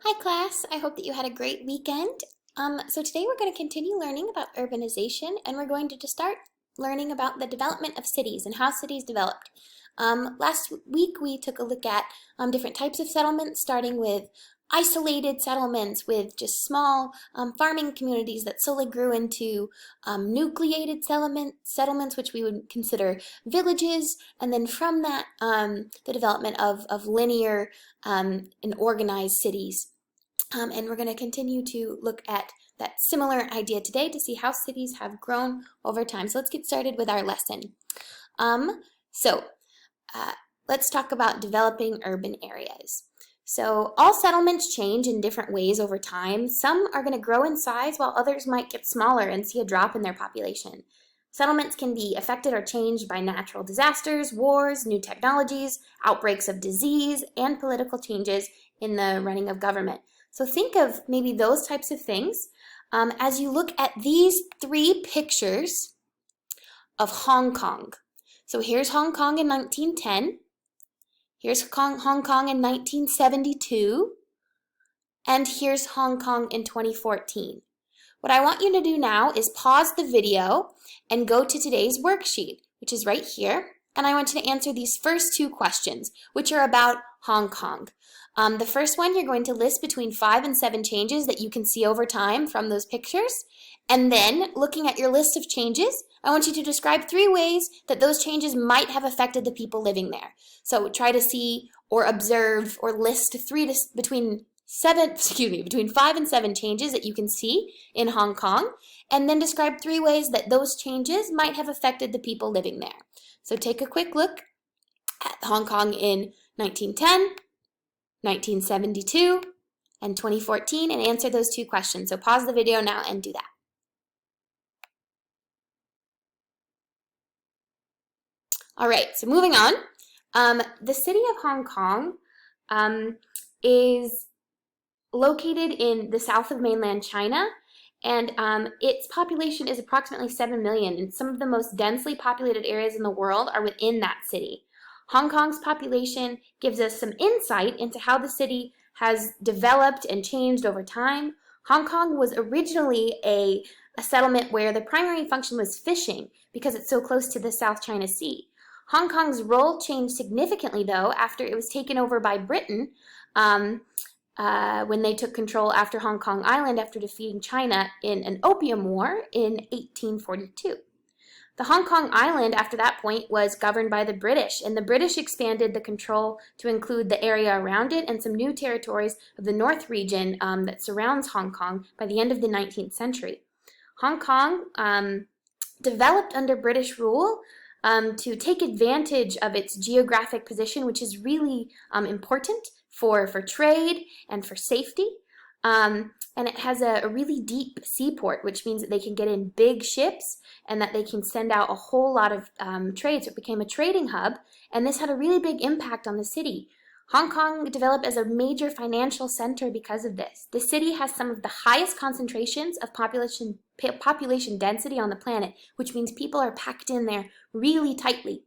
Hi class, I hope that you had a great weekend. So today we're going to continue learning about urbanization and we're going to just start learning about the development of cities and how cities developed. Last week we took a look at different types of settlements, starting with isolated settlements with just small farming communities that slowly grew into nucleated settlements, which we would consider villages, and then from that the development of linear and organized cities. And we're going to continue to look at that similar idea today to see how cities have grown over time. So let's get started with our lesson. So let's talk about developing urban areas. So all settlements change in different ways over time. Some are going to grow in size while others might get smaller and see a drop in their population. Settlements can be affected or changed by natural disasters, wars, new technologies, outbreaks of disease, and political changes in the running of government. So think of maybe those types of things as you look at these three pictures of Hong Kong. So here's Hong Kong in 1910, here's Hong Kong in 1972, and here's Hong Kong in 2014. What I want you to do now is pause the video and go to today's worksheet, which is right here, and I want you to answer these first two questions, which are about Hong Kong. The first one, you're going to list between 5 and 7 changes that you can see over time from those pictures. And then, looking at your list of changes, I want you to describe 3 ways that those changes might have affected the people living there. So try to see or observe or list between 5 and 7 changes that you can see in Hong Kong, and then describe 3 ways that those changes might have affected the people living there. So take a quick look at Hong Kong in 1910, 1972, and 2014 and answer those 2 questions. So pause the video now and do that. All right, so moving on. The city of Hong Kong is located in the south of mainland China, and its population is approximately 7 million, and some of the most densely populated areas in the world are within that city. Hong Kong's population gives us some insight into how the city has developed and changed over time. Hong Kong was originally a settlement where the primary function was fishing because it's so close to the South China Sea. Hong Kong's role changed significantly, though, after it was taken over by Britain when they took control after Hong Kong Island after defeating China in an Opium War in 1842. The Hong Kong Island, after that point, was governed by the British, and the British expanded the control to include the area around it and some new territories of the North region that surrounds Hong Kong by the end of the 19th century. Hong Kong developed under British rule to take advantage of its geographic position, which is really important for trade and for safety. And it has a really deep seaport, which means that they can get in big ships and that they can send out a whole lot of trade. So it became a trading hub, and this had a really big impact on the city. Hong Kong developed as a major financial center because of this. The city has some of the highest concentrations of population density on the planet, which means people are packed in there really tightly.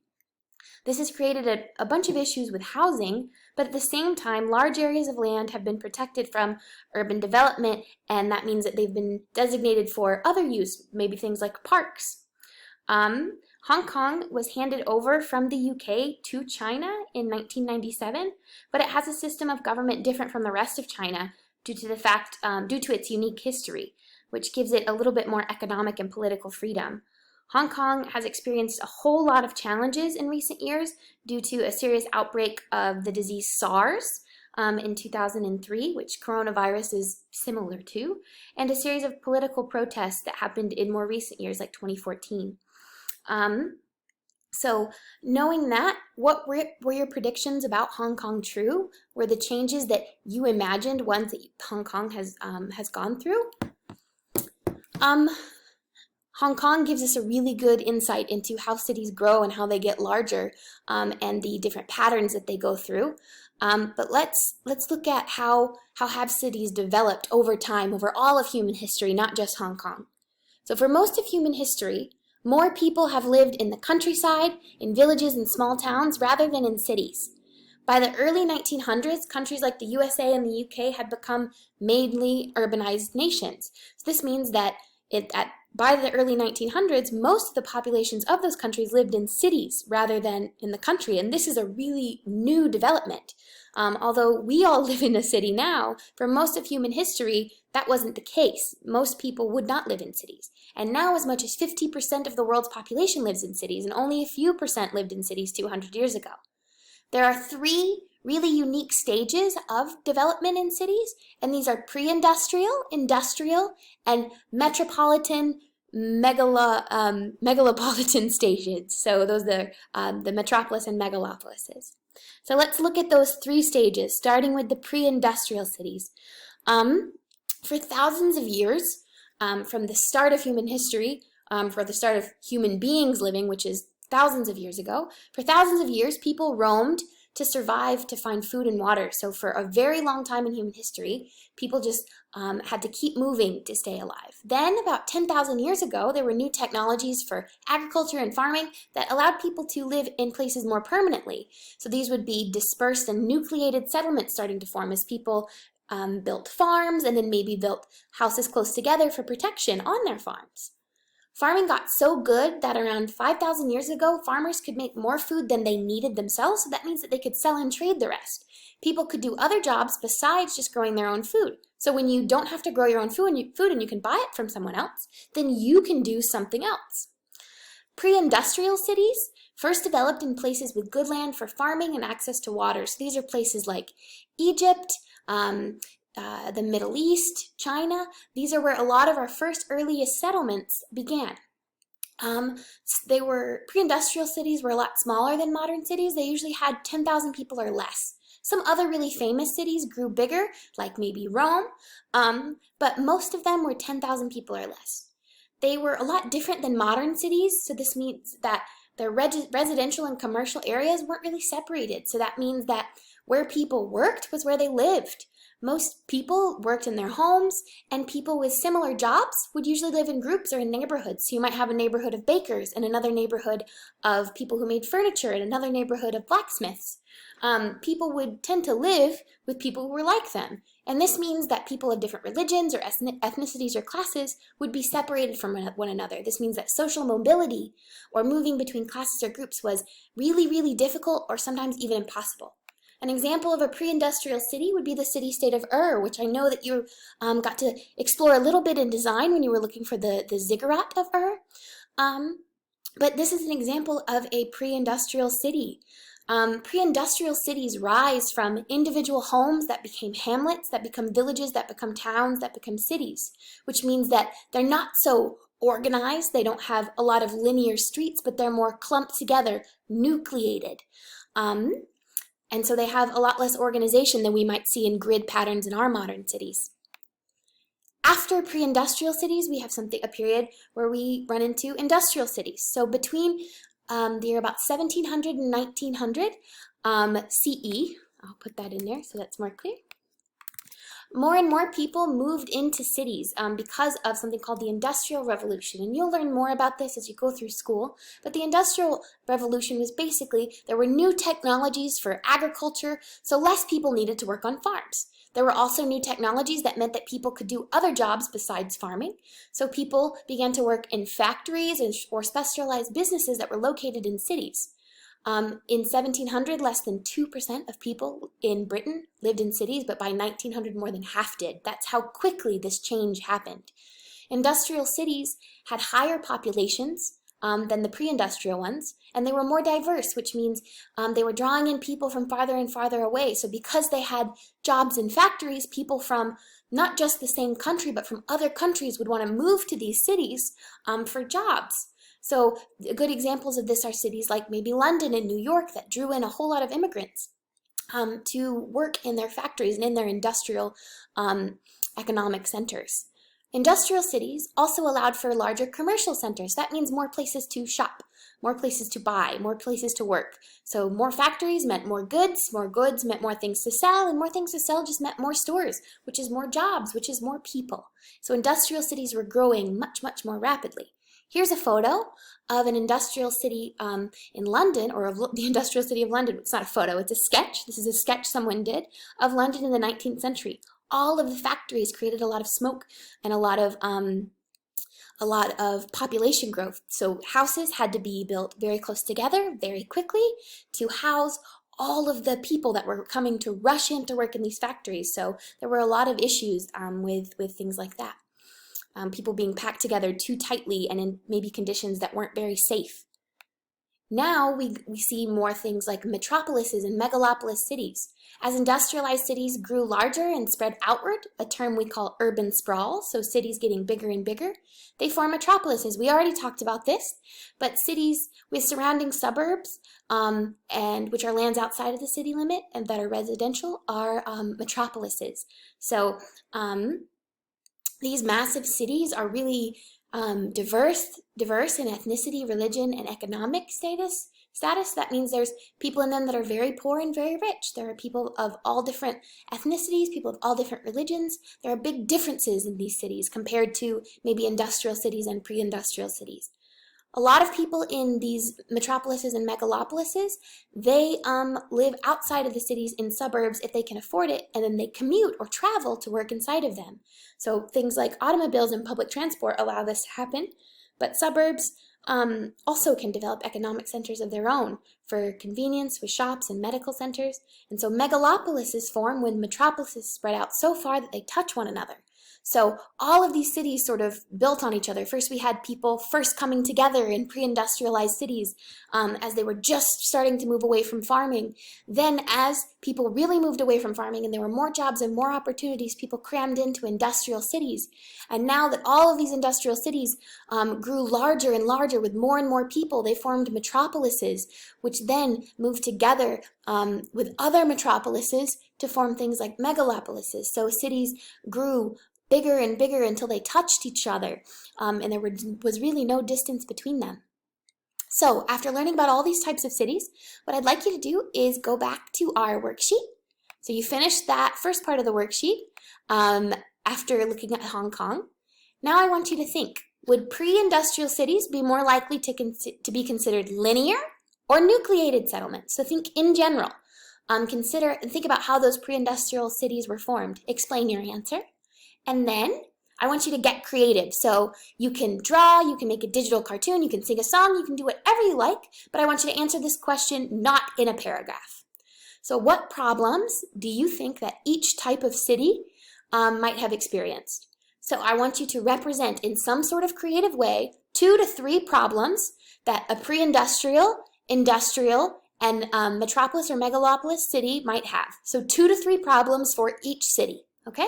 This has created a bunch of issues with housing, but at the same time, large areas of land have been protected from urban development, and that means that they've been designated for other use, maybe things like parks. Hong Kong was handed over from the UK to China in 1997, but it has a system of government different from the rest of China due to its unique history, which gives it a little bit more economic and political freedom. Hong Kong has experienced a whole lot of challenges in recent years due to a serious outbreak of the disease SARS in 2003, which coronavirus is similar to, and a series of political protests that happened in more recent years, like 2014. So knowing that, what were your predictions about Hong Kong true? Were the changes that you imagined ones that Hong Kong has gone through? Hong Kong gives us a really good insight into how cities grow and how they get larger and the different patterns that they go through. But let's look at how have cities developed over time, over all of human history, not just Hong Kong. So for most of human history, more people have lived in the countryside, in villages and small towns, rather than in cities. By the early 1900s, countries like the USA and the UK had become mainly urbanized nations. So this means that by the early 1900s, most of the populations of those countries lived in cities rather than in the country, and this is a really new development. Although we all live in a city now, for most of human history, that wasn't the case. Most people would not live in cities. And now as much as 50% of the world's population lives in cities, and only a few percent lived in cities 200 years ago. There are three really unique stages of development in cities, and these are pre-industrial, industrial, and metropolitan megalopolitan stages. So those are the metropolis and megalopolises. So let's look at those three stages, starting with the pre-industrial cities. For thousands of years, from the start of human history, for the start of human beings living, which is thousands of years ago, for thousands of years, people roamed to survive, to find food and water. So for a very long time in human history, people just had to keep moving to stay alive. Then about 10,000 years ago, there were new technologies for agriculture and farming that allowed people to live in places more permanently. So these would be dispersed and nucleated settlements starting to form as people built farms and then maybe built houses close together for protection on their farms. Farming got so good that around 5,000 years ago, farmers could make more food than they needed themselves, so that means that they could sell and trade the rest. People could do other jobs besides just growing their own food. So when you don't have to grow your own food and you can buy it from someone else, then you can do something else. Pre-industrial cities first developed in places with good land for farming and access to water. So these are places like Egypt, the Middle East, China. These are where a lot of our first earliest settlements began. Pre-industrial cities were a lot smaller than modern cities. They usually had 10,000 people or less. Some other really famous cities grew bigger, like maybe Rome, but most of them were 10,000 people or less. They were a lot different than modern cities, so this means that their residential and commercial areas weren't really separated. So that means that where people worked was where they lived. Most people worked in their homes, and people with similar jobs would usually live in groups or in neighborhoods. So you might have a neighborhood of bakers and another neighborhood of people who made furniture and another neighborhood of blacksmiths. People would tend to live with people who were like them. And this means that people of different religions or ethnicities or classes would be separated from one another. This means that social mobility or moving between classes or groups was really, really difficult or sometimes even impossible. An example of a pre-industrial city would be the city-state of Ur, which I know that you got to explore a little bit in design when you were looking for the ziggurat of Ur. But this is an example of a pre-industrial city. Pre-industrial cities rise from individual homes that became hamlets, that become villages, that become towns, that become cities, which means that they're not so organized. They don't have a lot of linear streets, but they're more clumped together, nucleated. And so they have a lot less organization than we might see in grid patterns in our modern cities. After pre-industrial cities, we have a period where we run into industrial cities. So between the year about 1700 and 1900 CE, I'll put that in there so that's more clear. More and more people moved into cities because of something called the Industrial Revolution. And you'll learn more about this as you go through school. But the Industrial Revolution was basically, there were new technologies for agriculture, so less people needed to work on farms. There were also new technologies that meant that people could do other jobs besides farming. So people began to work in factories or specialized businesses that were located in cities. In 1700, less than 2% of people in Britain lived in cities, but by 1900, more than half did. That's how quickly this change happened. Industrial cities had higher populations than the pre-industrial ones, and they were more diverse, which means they were drawing in people from farther and farther away. So because they had jobs in factories, people from not just the same country, but from other countries would want to move to these cities for jobs. So good examples of this are cities like maybe London and New York that drew in a whole lot of immigrants to work in their factories and in their industrial economic centers. Industrial cities also allowed for larger commercial centers. That means more places to shop, more places to buy, more places to work. So more factories meant more goods meant more things to sell, and more things to sell just meant more stores, which is more jobs, which is more people. So industrial cities were growing much, much more rapidly. Here's a photo of an industrial city in London, or of the industrial city of London. It's not a photo, it's a sketch. This is a sketch someone did of London in the 19th century. All of the factories created a lot of smoke and a lot of population growth. So houses had to be built very close together, very quickly, to house all of the people that were coming to rush in to work in these factories. So there were a lot of issues with things like that. People being packed together too tightly and in maybe conditions that weren't very safe. Now we see more things like metropolises and megalopolis cities. As industrialized cities grew larger and spread outward, a term we call urban sprawl, so cities getting bigger and bigger, they form metropolises. We already talked about this, but cities with surrounding suburbs, and which are lands outside of the city limit and that are residential, are metropolises. So these massive cities are really diverse in ethnicity, religion, and economic status. That means there's people in them that are very poor and very rich. There are people of all different ethnicities, people of all different religions. There are big differences in these cities compared to maybe industrial cities and pre-industrial cities. A lot of people in these metropolises and megalopolises, they live outside of the cities in suburbs if they can afford it, and then they commute or travel to work inside of them. So things like automobiles and public transport allow this to happen, but suburbs also can develop economic centers of their own for convenience with shops and medical centers. And so megalopolises form when metropolises spread out so far that they touch one another. So all of these cities sort of built on each other. First, we had people first coming together in pre-industrialized cities as they were just starting to move away from farming. Then as people really moved away from farming and there were more jobs and more opportunities, people crammed into industrial cities. And now that all of these industrial cities grew larger and larger with more and more people, they formed metropolises, which then moved together with other metropolises to form things like megalopolises. So cities grew bigger and bigger until they touched each other, and there was really no distance between them. So after learning about all these types of cities, what I'd like you to do is go back to our worksheet. So you finished that first part of the worksheet after looking at Hong Kong. Now I want you to think, would pre-industrial cities be more likely to be considered linear or nucleated settlements? So think in general. Consider and think about how those pre-industrial cities were formed. Explain your answer. And then I want you to get creative. So you can draw, you can make a digital cartoon, you can sing a song, you can do whatever you like, but I want you to answer this question not in a paragraph. So what problems do you think that each type of city might have experienced? So I want you to represent in some sort of creative way 2 to 3 problems that a pre-industrial, industrial, and metropolis or megalopolis city might have. So 2 to 3 problems for each city, okay?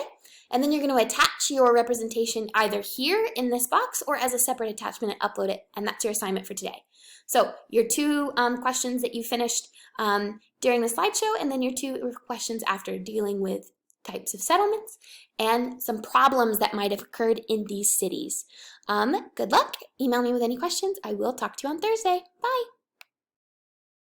And then you're going to attach your representation either here in this box or as a separate attachment and upload it, and that's your assignment for today. So your 2 questions that you finished during the slideshow, and then your 2 questions after, dealing with types of settlements and some problems that might have occurred in these cities. Good luck. Email me with any questions. I will talk to you on Thursday. Bye.